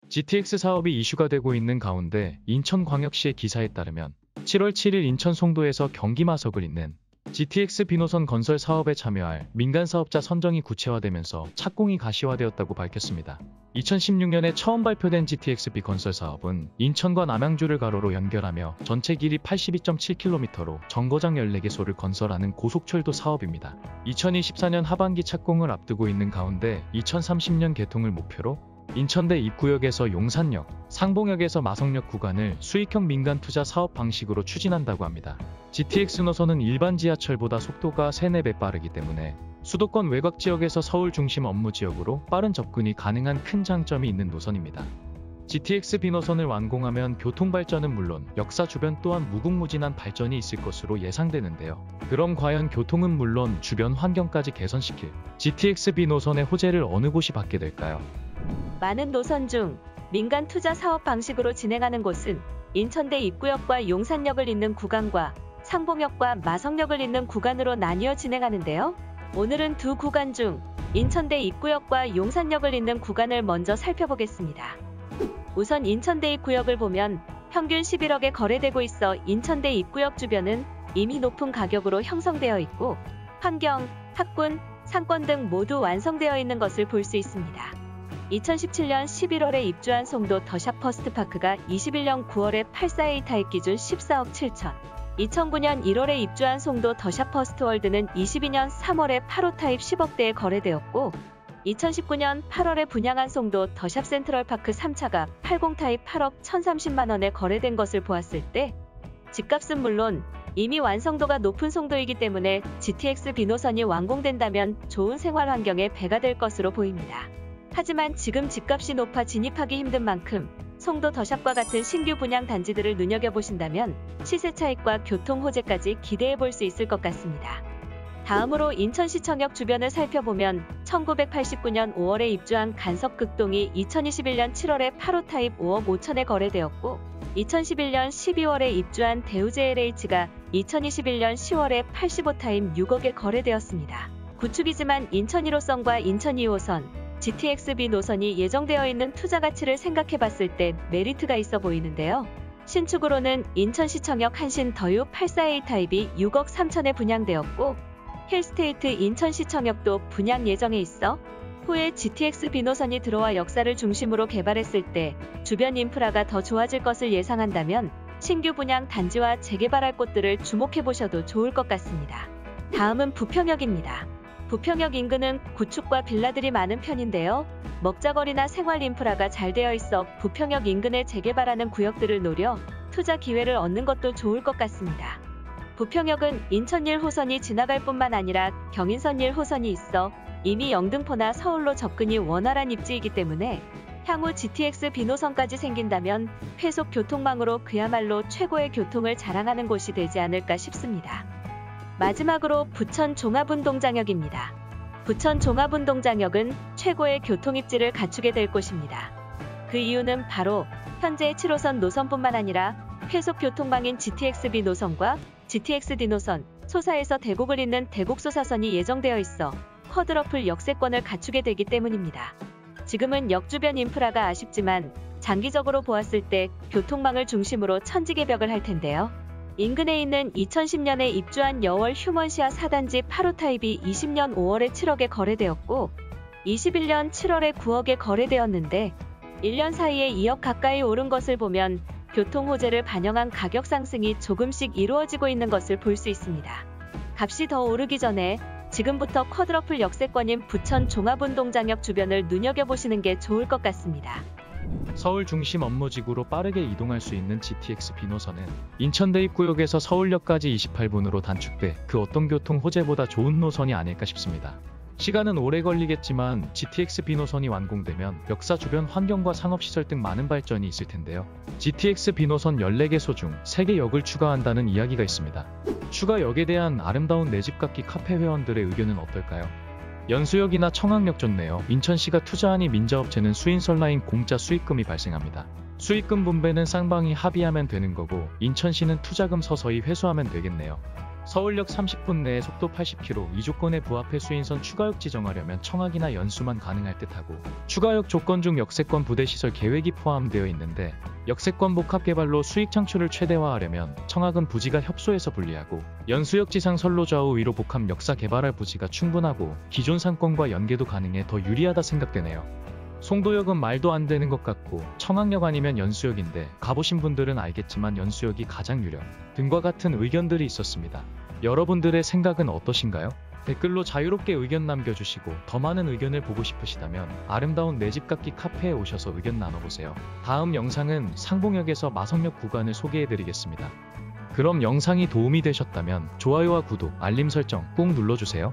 GTX 사업이 이슈가 되고 있는 가운데 인천광역시의 기사에 따르면 7월 7일 인천 송도에서 경기 마석을 잇는 GTX 비노선 건설 사업에 참여할 민간 사업자 선정이 구체화되면서 착공이 가시화되었다고 밝혔습니다. 2016년에 처음 발표된 GTX-B 건설 사업은 인천과 남양주를 가로로 연결하며 전체 길이 82.7km로 정거장 14개소를 건설하는 고속철도 사업입니다. 2024년 하반기 착공을 앞두고 있는 가운데 2030년 개통을 목표로 인천대 입구역에서 용산역, 상봉역에서 마성역 구간을 수익형 민간 투자 사업 방식으로 추진한다고 합니다. GTX 노선은 일반 지하철보다 속도가 3~4배 빠르기 때문에 수도권 외곽 지역에서 서울 중심 업무 지역으로 빠른 접근이 가능한 큰 장점이 있는 노선입니다. GTX-B 노선을 완공하면 교통 발전은 물론 역사 주변 또한 무궁무진한 발전이 있을 것으로 예상되는데요. 그럼 과연 교통은 물론 주변 환경까지 개선시킬 GTX-B 노선의 호재를 어느 곳이 받게 될까요? 많은 노선 중 민간 투자 사업 방식으로 진행하는 곳은 인천대 입구역과 용산역을 잇는 구간과 상봉역과 마성역을 잇는 구간으로 나뉘어 진행하는데요. 오늘은 두 구간 중 인천대 입구역과 용산역을 잇는 구간을 먼저 살펴보겠습니다. 우선 인천대 입구역을 보면 평균 11억에 거래되고 있어 인천대 입구역 주변은 이미 높은 가격으로 형성되어 있고 환경, 학군, 상권 등 모두 완성되어 있는 것을 볼 수 있습니다. 2017년 11월에 입주한 송도 더샵 퍼스트파크가 21년 9월에 84A 타입 기준 14억 7천, 2009년 1월에 입주한 송도 더샵 퍼스트월드는 22년 3월에 8호 타입 10억대에 거래되었고 2019년 8월에 분양한 송도 더샵 센트럴파크 3차가 80 타입 8억 1,030만원에 거래된 것을 보았을 때 집값은 물론 이미 완성도가 높은 송도이기 때문에 GTX-B 노선이 완공된다면 좋은 생활 환경에 배가 될 것으로 보입니다. 하지만 지금 집값이 높아 진입하기 힘든 만큼 송도 더샵과 같은 신규 분양 단지들을 눈여겨보신다면 시세 차익과 교통 호재까지 기대해 볼 수 있을 것 같습니다. 다음으로 인천시청역 주변을 살펴보면 1989년 5월에 입주한 간석극동이 2021년 7월에 8호 타입 5억 5천에 거래되었고 2011년 12월에 입주한 대우JLH가 2021년 10월에 85 타입 6억에 거래되었습니다. 구축이지만 인천 1호선과 인천 2호선, GTX-B 노선이 예정되어 있는 투자 가치를 생각해봤을 때 메리트가 있어 보이는데요. 신축으로는 인천시청역 한신 더유 84A 타입이 6억 3천에 분양되었고 힐스테이트 인천시청역도 분양 예정에 있어 후에 GTX-B 노선이 들어와 역사를 중심으로 개발했을 때 주변 인프라가 더 좋아질 것을 예상한다면 신규 분양 단지와 재개발할 곳들을 주목해보셔도 좋을 것 같습니다. 다음은 부평역입니다. 부평역 인근은 구축과 빌라들이 많은 편인데요. 먹자거리나 생활 인프라가 잘 되어 있어 부평역 인근에 재개발하는 구역들을 노려 투자 기회를 얻는 것도 좋을 것 같습니다. 부평역은 인천 1호선이 지나갈 뿐만 아니라 경인선 1호선이 있어 이미 영등포나 서울로 접근이 원활한 입지이기 때문에 향후 GTX-B 노선까지 생긴다면 쾌속 교통망으로 그야말로 최고의 교통을 자랑하는 곳이 되지 않을까 싶습니다. 마지막으로 부천 종합운동장역입니다. 부천 종합운동장역은 최고의 교통입지를 갖추게 될 곳입니다. 그 이유는 바로 현재 7호선 노선뿐만 아니라 쾌속 교통망인 GTX-B 노선과 GTX-D 노선, 소사에서 대곡을 잇는 대곡소사선이 예정되어 있어 쿼드러플 역세권을 갖추게 되기 때문입니다. 지금은 역 주변 인프라가 아쉽지만 장기적으로 보았을 때 교통망을 중심으로 천지개벽을 할 텐데요. 인근에 있는 2010년에 입주한 여월 휴먼시아 4단지 8호 타입이 20년 5월에 7억에 거래되었고 21년 7월에 9억에 거래되었는데 1년 사이에 2억 가까이 오른 것을 보면 교통 호재를 반영한 가격 상승이 조금씩 이루어지고 있는 것을 볼 수 있습니다. 값이 더 오르기 전에 지금부터 쿼드러플 역세권인 부천 종합운동장역 주변을 눈여겨보시는 게 좋을 것 같습니다. 서울 중심 업무지구로 빠르게 이동할 수 있는 GTX-B 노선은 인천대 입구역에서 서울역까지 28분으로 단축돼 그 어떤 교통 호재보다 좋은 노선이 아닐까 싶습니다. 시간은 오래 걸리겠지만 GTX-B 노선이 완공되면 역사 주변 환경과 상업시설 등 많은 발전이 있을 텐데요. GTX-B 노선 14개소 중 3개 역을 추가한다는 이야기가 있습니다. 추가 역에 대한 아름다운 내 집 같기 카페 회원들의 의견은 어떨까요? 연수역이나 청학역 좋네요. 인천시가 투자하니 민자업체는 수인설라인 공짜 수익금이 발생합니다. 수익금 분배는 쌍방이 합의하면 되는 거고 인천시는 투자금 서서히 회수하면 되겠네요. 서울역 30분 내에 속도 80km 이 조건에 부합해 수인선 추가역 지정하려면 청약이나 연수만 가능할 듯하고 추가역 조건 중 역세권 부대 시설 계획이 포함되어 있는데 역세권 복합 개발로 수익 창출을 최대화하려면 청약은 부지가 협소해서 불리하고 연수역 지상 선로 좌우 위로 복합 역사 개발할 부지가 충분하고 기존 상권과 연계도 가능해 더 유리하다 생각되네요. 송도역은 말도 안 되는 것 같고 청학역 아니면 연수역인데 가보신 분들은 알겠지만 연수역이 가장 유력 등과 같은 의견들이 있었습니다. 여러분들의 생각은 어떠신가요? 댓글로 자유롭게 의견 남겨주시고 더 많은 의견을 보고 싶으시다면 아름다운 내 집 갖기 카페에 오셔서 의견 나눠보세요. 다음 영상은 상봉역에서 마성역 구간을 소개해드리겠습니다. 그럼 영상이 도움이 되셨다면 좋아요와 구독, 알림 설정 꼭 눌러주세요.